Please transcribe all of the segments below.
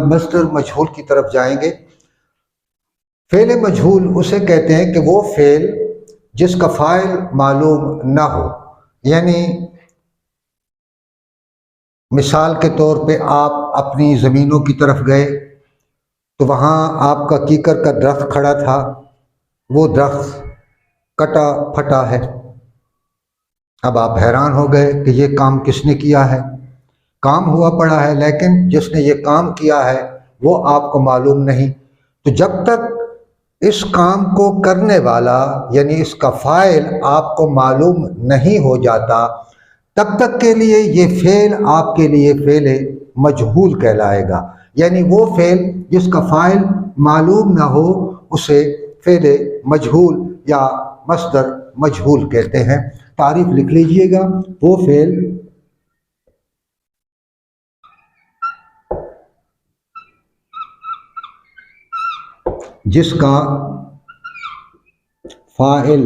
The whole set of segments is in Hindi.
मस्दर मजहूल की तरफ जाएंगे। फ़ेल मजहूल उसे कहते हैं कि वो फ़ेल जिसका फ़ाइल मालूम ना हो। यानी मिसाल के तौर पे आप अपनी ज़मीनों की तरफ गए तो वहाँ आपका कीकर का दरख्त खड़ा था, वो दरख्त कटा फटा है। अब आप हैरान हो गए कि ये काम किसने किया है। काम हुआ पड़ा है लेकिन जिसने ये काम किया है वो आपको मालूम नहीं। तो जब तक इस काम को करने वाला यानी इसका फ़ाइल आपको मालूम नहीं हो जाता, तब तक के लिए ये फ़ेल आपके लिए फ़ेल मजहूल कहलाएगा। यानी वो फ़ेल जिसका फ़ाइल मालूम ना हो उसे फ़ेल मजहूल या मस्दर मजहूल कहते हैं। तारीफ लिख लीजिएगा। वो फ़ेल जिसका फ़ाइल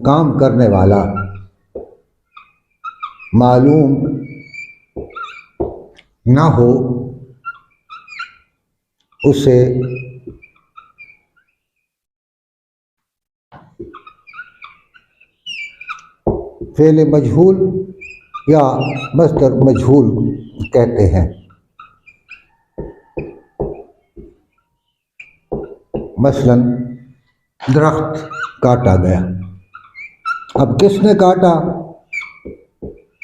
काम करने वाला मालूम ना हो उसे फ़ेल मजहूल या मस्दर मजहूल कहते हैं। मसलन दरख्त काटा गया, अब किसने काटा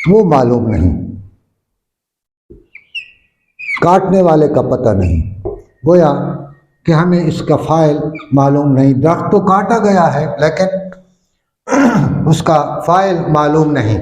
वो मालूम नहीं, काटने वाले का पता नहीं। गोया कि हमें इसका फ़ाइल मालूम नहीं। दरख्त तो काटा गया है लेकिन उसका फ़ाइल मालूम नहीं।